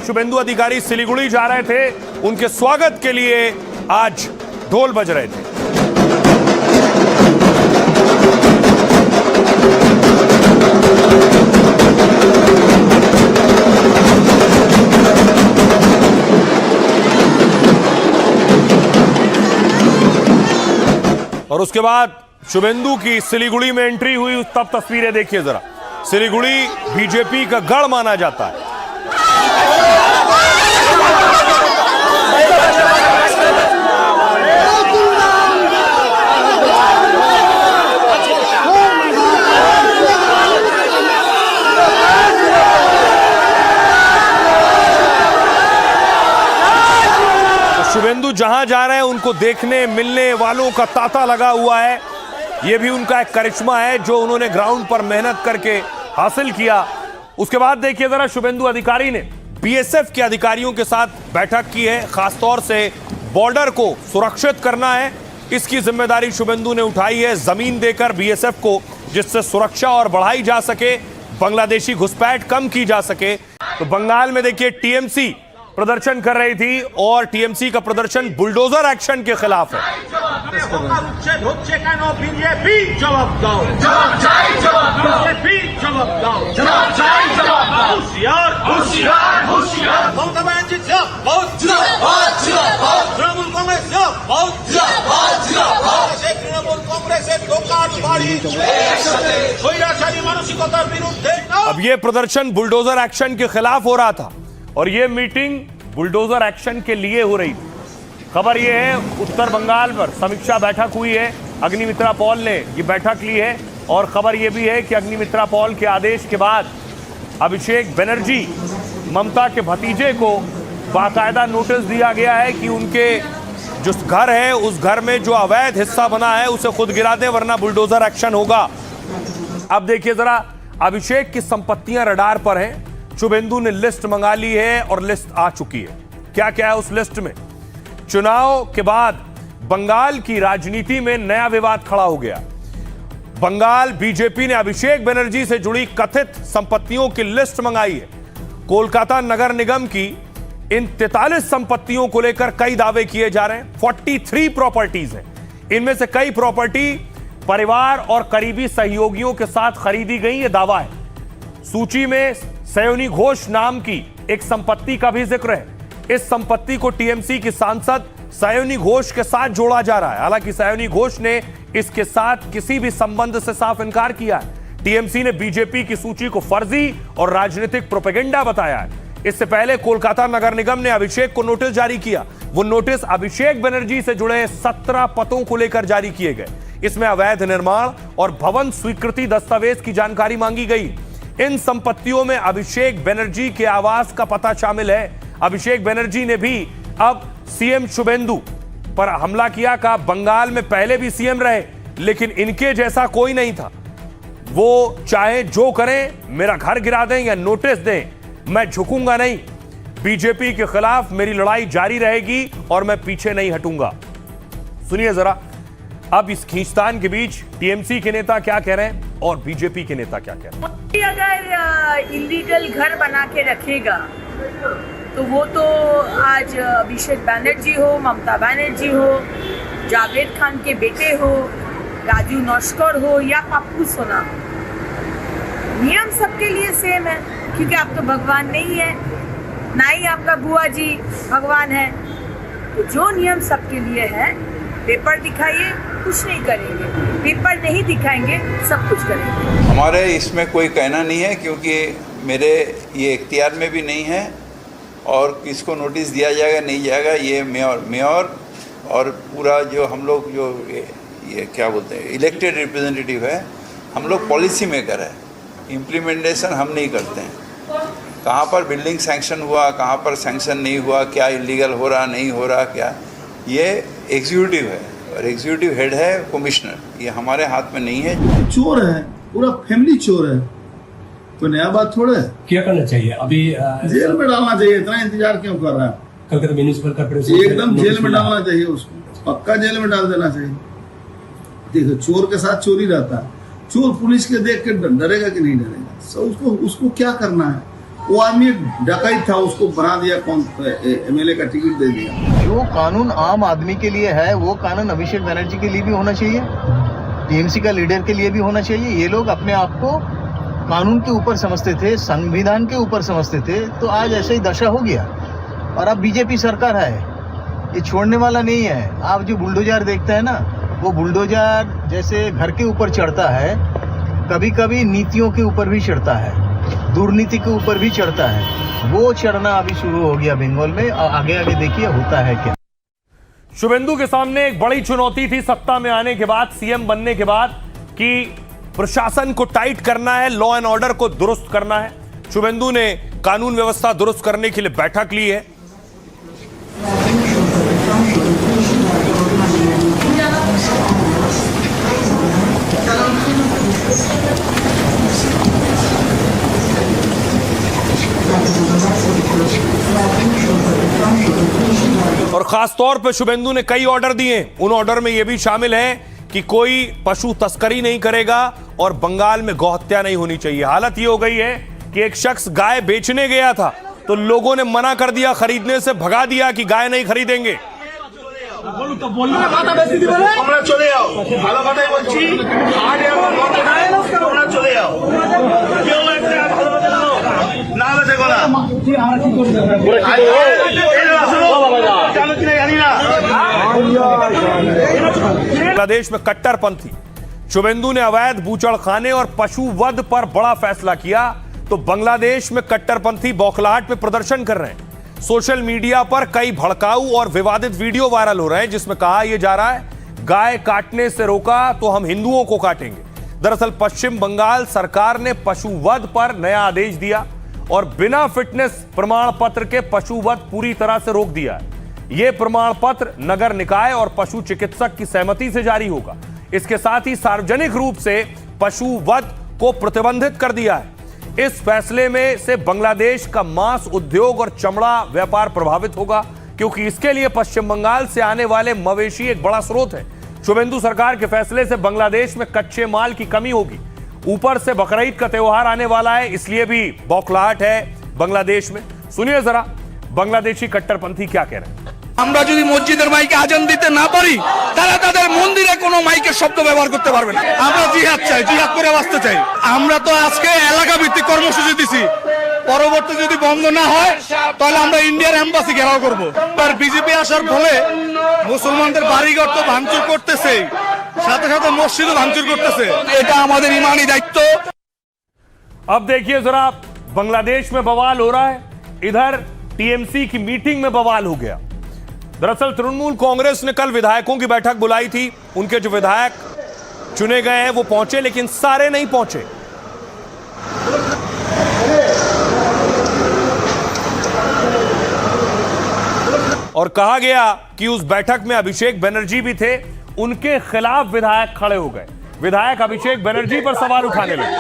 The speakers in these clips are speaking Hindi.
शुभेंदु अधिकारी सिलीगुड़ी जा रहे थे, उनके स्वागत के लिए आज ढोल बज रहे थे। और उसके बाद शुभेंदु की सिलीगुड़ी में एंट्री हुई, तब तस्वीरें देखिए जरा। सिलीगुड़ी बीजेपी का गढ़ माना जाता है। शुभेंदु जहां जा रहे हैं उनको देखने मिलने वालों का तांता लगा हुआ है। यह भी उनका एक करिश्मा है जो उन्होंने ग्राउंड पर मेहनत करके हासिल किया। उसके बाद देखिए जरा, शुभेंदु अधिकारी ने बीएसएफ के अधिकारियों के साथ बैठक की है। खासतौर से बॉर्डर को सुरक्षित करना है, इसकी जिम्मेदारी शुभेंदु ने उठाई है, जमीन देकर बीएसएफ को, जिससे सुरक्षा और बढ़ाई जा सके, बांग्लादेशी घुसपैठ कम की जा सके। तो बंगाल में देखिए टीएमसी प्रदर्शन कर रही थी और टीएमसी का प्रदर्शन बुलडोजर एक्शन के खिलाफ है। अब ये प्रदर्शन बुलडोजर एक्शन के खिलाफ हो रहा था और ये मीटिंग बुलडोजर एक्शन के लिए हो रही थी। खबर ये है, उत्तर बंगाल पर समीक्षा बैठक हुई है, अग्निमित्रा पॉल ने ये बैठक ली है। और खबर ये भी है कि अग्निमित्रा पॉल के आदेश के बाद अभिषेक बनर्जी, ममता के भतीजे को बाकायदा नोटिस दिया गया है कि उनके जो घर है उस घर में जो अवैध हिस्सा बना है उसे खुद गिरा दें, वरना बुलडोजर एक्शन होगा। अब देखिए जरा, अभिषेक की संपत्तियां रडार पर हैं। शुभेंदु ने लिस्ट मंगा ली है और लिस्ट आ चुकी है। क्या क्या है उस लिस्ट में? चुनाव के बाद बंगाल की राजनीति में नया विवाद खड़ा हो गया। बंगाल बीजेपी ने अभिषेक बनर्जी से जुड़ी कथित संपत्तियों की लिस्ट मंगाई है। कोलकाता नगर निगम की इन 43 संपत्तियों को लेकर कई दावे किए जा रहे हैं। 43 प्रॉपर्टीज हैं, इनमें से कई प्रॉपर्टी परिवार और करीबी सहयोगियों के साथ खरीदी गई, यह दावा है। सूची में सयोनी घोष नाम की एक संपत्ति का भी जिक्र है। इस संपत्ति को टीएमसी की सांसद सयोनी घोष के साथ जोड़ा जा रहा है। हालांकि सयोनी घोष ने इसके साथ किसी भी संबंध से साफ इनकार किया है। टीएमसी ने बीजेपी की सूची को फर्जी और राजनीतिक प्रोपेगेंडा बताया है। इससे पहले कोलकाता नगर निगम ने अभिषेक को नोटिस जारी किया। वो नोटिस अभिषेक बनर्जी से जुड़े 17 पदों को लेकर जारी किए गए। इसमें अवैध निर्माण और भवन स्वीकृति दस्तावेज की जानकारी मांगी गई। इन संपत्तियों में अभिषेक बनर्जी के आवास का पता शामिल है। अभिषेक बनर्जी ने भी अब सीएम शुभेंदु पर हमला किया। कहा बंगाल में पहले भी सीएम रहे, लेकिन इनके जैसा कोई नहीं था। वो चाहे जो करें, मेरा घर गिरा दें या नोटिस दें, मैं झुकूंगा नहीं। बीजेपी के खिलाफ मेरी लड़ाई जारी रहेगी और मैं पीछे नहीं हटूंगा। सुनिए जरा, अब इस खींचतान के बीच टीएमसी के नेता क्या कह रहे हैं और बीजेपी के नेता क्या कह रहे हैं। अगर इलीगल घर बना के रखेगा तो वो तो आज अभिषेक बनर्जी हो, ममता बनर्जी हो, जावेद खान के बेटे हो, राजू नौशकर हो या पप्पू सोना, नियम सबके लिए सेम है। क्योंकि आप तो भगवान नहीं है, ना ही आपका बुआ जी भगवान है। तो जो नियम सबके लिए है, पेपर दिखाइए, कुछ नहीं करेंगे, पेपर नहीं दिखाएंगे, सब कुछ करेंगे। हमारे इसमें कोई कहना नहीं है, क्योंकि मेरे ये इख्तियार में भी नहीं है और किसको नोटिस दिया जाएगा नहीं जाएगा, ये मेयर और पूरा जो हम लोग जो ये क्या बोलते हैं इलेक्टेड रिप्रेजेंटेटिव है, हम लोग पॉलिसी मेकर है, इम्प्लीमेंटेशन हम नहीं करते हैं। कहाँ पर बिल्डिंग सैंक्शन हुआ, कहाँ पर सैंक्शन नहीं हुआ, क्या इलीगल हो रहा नहीं हो रहा, क्या, ये एग्जीक्यूटिव है और एग्जीक्यूटिव हेड है कमिश्नर, ये हमारे हाथ में नहीं है। चोर है, पूरा फैमिली चोर है, कोई नया बात थोड़ा है। क्या करना चाहिए अभी? जेल में डालना चाहिए, इतना इंतजार क्यों कर रहा है? कलकत्ता म्यूनिसिपल कॉर्पोरेशन एकदम जेल में डालना चाहिए उसको, पक्का जेल में डाल देना चाहिए। देखो, चोर के साथ चोरी रहता है, चोर पुलिस के देख के डरेगा कि नहीं डरेगा? उसको क्या करना है? वो आदमी डकैत था, उसको बना दिया, कौन एमएलए का टिकट दे दिया। जो कानून आम आदमी के लिए है वो कानून अभिषेक बनर्जी के लिए भी होना चाहिए, टीएमसी का लीडर के लिए भी होना चाहिए। ये लोग अपने आप को कानून के ऊपर समझते थे, संविधान के ऊपर समझते थे, तो आज ऐसा ही दशा हो गया। और अब बीजेपी सरकार है, ये छोड़ने वाला नहीं है। आप जो बुलडोजर देखते हैं ना, वो बुलडोजर जैसे घर के ऊपर चढ़ता है, कभी कभी नीतियों के ऊपर भी चढ़ता है, दुर्नीति के ऊपर भी चढ़ता है। वो चढ़ना अभी शुरू हो गया बंगाल में, और आगे आगे देखिए होता है क्या। शुभेंदु के सामने एक बड़ी चुनौती थी सत्ता में आने के बाद, सीएम बनने के बाद, कि प्रशासन को टाइट करना है, लॉ एंड ऑर्डर को दुरुस्त करना है। शुभेंदु ने कानून व्यवस्था दुरुस्त करने के लिए बैठक ली है। और खासतौर पर शुभेंदु ने कई ऑर्डर दिए। उन ऑर्डर में यह भी शामिल है कि कोई पशु तस्करी नहीं करेगा और बंगाल में गौहत्या नहीं होनी चाहिए। हालत ये हो गई है कि एक शख्स गाय बेचने गया था तो लोगों ने मना कर दिया, खरीदने से भगा दिया कि गाय नहीं खरीदेंगे। बांग्लादेश में कट्टरपंथी शुभेंदु ने अवैध बूचड़खाने और पशु वध पर बड़ा फैसला किया तो बांग्लादेश में कट्टरपंथी बौखलाहट में प्रदर्शन कर रहे हैं। सोशल मीडिया पर कई भड़काऊ और विवादित वीडियो वायरल हो रहे हैं जिसमें कहा यह जा रहा है, गाय काटने से रोका तो हम हिंदुओं को काटेंगे। दरअसल पश्चिम बंगाल सरकार ने पशु वध पर नया आदेश दिया और बिना फिटनेस प्रमाण पत्र के पशु वध पूरी तरह से रोक दिया है। यह प्रमाण पत्र नगर निकाय और पशु चिकित्सक की सहमति से जारी होगा। इसके साथ ही सार्वजनिक रूप से पशु वध को प्रतिबंधित कर दिया है। इस फैसले में से बांग्लादेश का मांस उद्योग और चमड़ा व्यापार प्रभावित होगा क्योंकि इसके लिए पश्चिम बंगाल से आने वाले मवेशी एक बड़ा स्रोत है। शुभेंदु सरकार के फैसले से बांग्लादेश में कच्चे माल की कमी होगी। ऊपर से बकरीद का त्योहार आने वाला है, इसलिए भी बौखलाहट है बांग्लादेश में। सुनिए जरा बांग्लादेशी कट्टरपंथी क्या कह रहे हैं। আমরা যদি মসজিদের মাইকে আজান দিতে না পারি তারা তাদের মন্দিরে কোনো মাইকের শব্দ ব্যবহার করতে পারবে না। আমরা জিহাদ চাই, জিহাদ করে বাঁচতে চাই। আমরা তো আজকে এলাকা ভিত্তিক কর্মসূচি দিছি, পরবর্তী যদি বন্ধ না হয় তাহলে আমরা ইন্ডিয়ার এম্বাসি ঘেরাও করব। আর বিজেপি আসার ফলে মুসলমানদের বাড়িঘর তো ভাঙচুর করতেছে, সাথে সাথে মসজিদও ভাঙচুর করতেছে। এটা আমাদের ইমানি দায়িত্ব। अब देखिए जरा बांग्लादेश में बवाल हो रहा है, इधर टीएमसी की मीटिंग में बवाल हो गया। दरअसल तृणमूल कांग्रेस ने कल विधायकों की बैठक बुलाई थी। उनके जो विधायक चुने गए हैं वो पहुंचे, लेकिन सारे नहीं पहुंचे। और कहा गया कि उस बैठक में अभिषेक बनर्जी भी थे, उनके खिलाफ विधायक खड़े हो गए। विधायक अभिषेक बनर्जी पर सवाल उठाने लगे।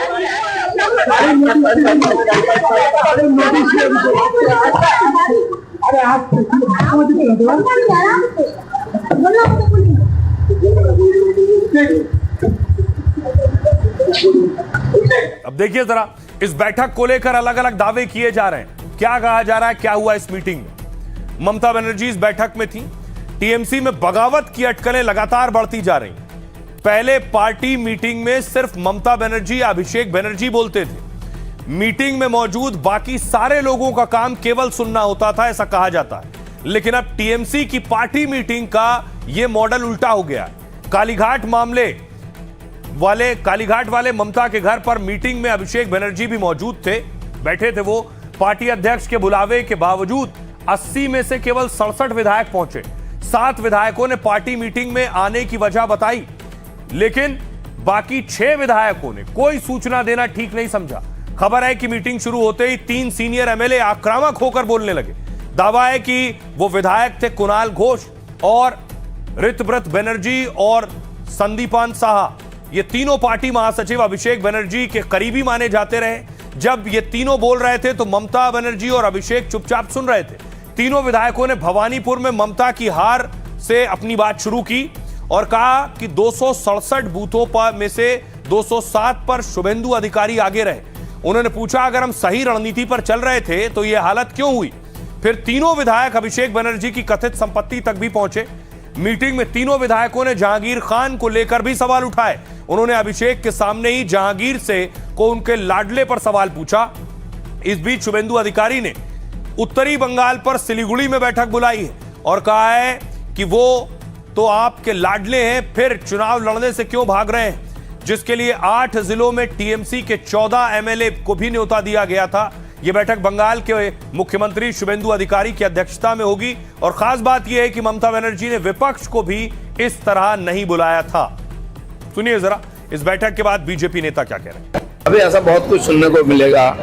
अब देखिए जरा इस बैठक को लेकर अलग अलग दावे किए जा रहे हैं। क्या कहा जा रहा है, क्या हुआ इस मीटिंग में। ममता बनर्जी इस बैठक में थी। टीएमसी में बगावत की अटकलें लगातार बढ़ती जा रही। पहले पार्टी मीटिंग में सिर्फ ममता बनर्जी, अभिषेक बनर्जी बोलते थे। मीटिंग में मौजूद बाकी सारे लोगों का काम केवल सुनना होता था, ऐसा कहा जाता है। लेकिन अब टीएमसी की पार्टी मीटिंग का यह मॉडल उल्टा हो गया। कालीघाट वाले ममता के घर पर मीटिंग में अभिषेक बनर्जी भी मौजूद थे, बैठे थे। वो पार्टी अध्यक्ष के बुलावे के बावजूद 80 में से केवल 67 विधायक पहुंचे। 7 विधायकों ने पार्टी मीटिंग में आने की वजह बताई, लेकिन बाकी 6 विधायकों ने कोई सूचना देना ठीक नहीं समझा। खबर है कि मीटिंग शुरू होते ही 3 सीनियर एमएलए आक्रामक होकर बोलने लगे। दावा है कि वो विधायक थे कुणाल घोष और ऋतव्रत बनर्जी और संदीपान साहा। ये तीनों पार्टी महासचिव अभिषेक बनर्जी के करीबी माने जाते रहे। जब ये तीनों बोल रहे थे तो ममता बनर्जी और अभिषेक चुपचाप सुन रहे थे। तीनों विधायकों ने भवानीपुर में ममता की हार से अपनी बात शुरू की और कहा कि 267 बूथों पर में से 207 पर शुभेंदु अधिकारी आगे रहे। उन्होंने पूछा अगर हम सही रणनीति पर चल रहे थे तो यह हालत क्यों हुई। फिर तीनों विधायक अभिषेक बनर्जी की कथित संपत्ति तक भी पहुंचे। मीटिंग में तीनों विधायकों ने जहांगीर खान को लेकर भी सवाल उठाए। उन्होंने अभिषेक के सामने ही जहांगीर से को उनके लाडले पर सवाल पूछा। इस बीच शुभेंदु अधिकारी ने उत्तरी बंगाल पर सिलीगुड़ी में बैठक बुलाई है और कहा है कि वो तो आपके लाडले हैं, फिर चुनाव लड़ने से क्यों भाग रहे हैं, जिसके लिए 8 जिलों में टीएमसी के 14 एमएलए को भी न्योता दिया गया था। यह बैठक बंगाल के मुख्यमंत्री शुभेंदु अधिकारी की अध्यक्षता में होगी और खास बात यह है कि ममता बनर्जी ने विपक्ष को भी इस तरह नहीं बुलाया था। सुनिए जरा इस बैठक के बाद बीजेपी नेता क्या कह रहे हैं। अभी ऐसा बहुत कुछ सुनने को मिलेगा।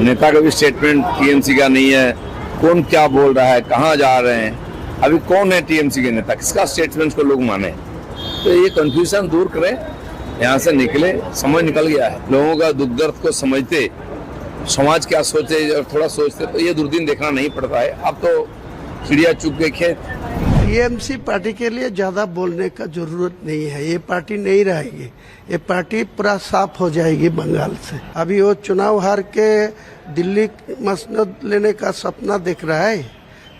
नेता का भी स्टेटमेंट टीएमसी का नहीं है, कौन क्या बोल रहा है, कहां जा रहे हैं, अभी कौन है टीएमसी के नेता, किसका स्टेटमेंट को लोग माने। तो ये कंफ्यूजन दूर करें, यहाँ से निकले। समय निकल गया है, लोगों का दुख दर्द को समझते, समाज क्या सोचे और थोड़ा सोचते तो ये दूरबीन देखना नहीं पड़ता है। अब तो चिड़िया चुग के खेत। टीएमसी पार्टी के लिए ज्यादा बोलने का जरूरत नहीं है। ये पार्टी नहीं रहेगी, ये पार्टी पूरा साफ हो जाएगी बंगाल से। अभी वो चुनाव हार के दिल्ली मसनद लेने का सपना देख रहा है,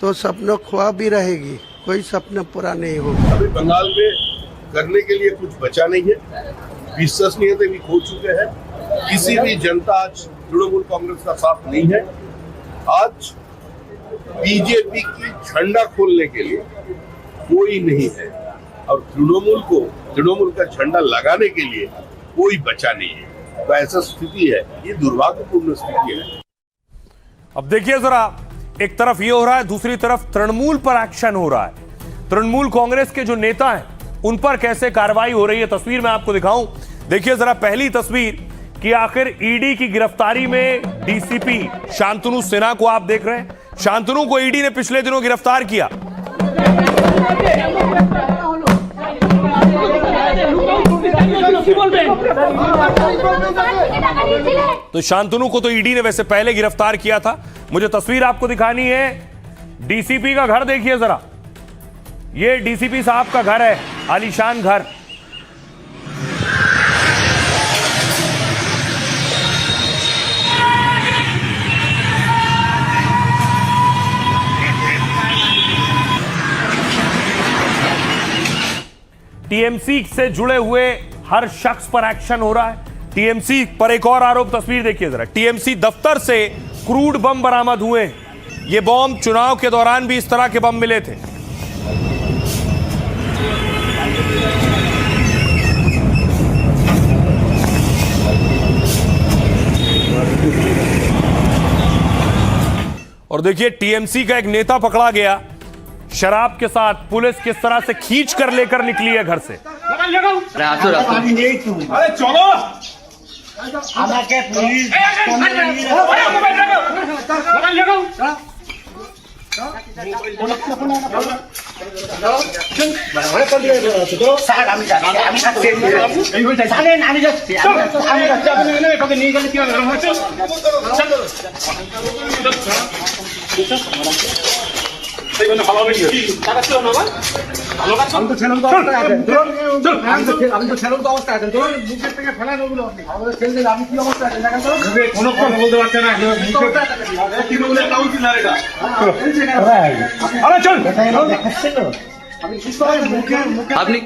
तो सपना ख्वाह भी रहेगी, कोई सपना पूरा नहीं होगा। अभी बंगाल में करने के लिए कुछ बचा नहीं है, विश्वसनीयता भी खो चुके हैं। किसी भी जनता आज तृणमूल कांग्रेस का साथ नहीं है। आज बीजेपी की झंडा खोलने के लिए कोई नहीं है और तृणमूल का झंडा लगाने के लिए कोई बचा नहीं है। तो ऐसा स्थिति है, ये दुर्भाग्यपूर्ण स्थिति है। अब देखिए जरा, एक तरफ ये हो रहा है, दूसरी तरफ तृणमूल पर एक्शन हो रहा है। तृणमूल कांग्रेस के जो नेता हैं उन पर कैसे कार्रवाई हो रही है, तस्वीर मैं आपको दिखाऊं। देखिए जरा पहली तस्वीर कि आखिर ईडी की गिरफ्तारी में डीसीपी शांतनु सिन्हा को आप देख रहे हैं। शांतनु को ईडी ने पिछले दिनों गिरफ्तार किया। तो शांतनु को तो ईडी ने वैसे पहले गिरफ्तार किया था। मुझे तस्वीर आपको दिखानी है, डीसीपी का घर देखिए जरा। ये डीसीपी साहब का घर है, आलीशान घर। टीएमसी से जुड़े हुए हर शख्स पर एक्शन हो रहा है। टीएमसी पर एक और आरोप, तस्वीर देखिए जरा। टीएमसी दफ्तर से क्रूड बम बरामद हुए। ये बम चुनाव के दौरान भी इस तरह के बम मिले थे। और देखिए टीएमसी का एक नेता पकड़ा गया शराब के साथ। पुलिस किस तरह से खींच कर लेकर निकली है घर से। अरे चलो আপনি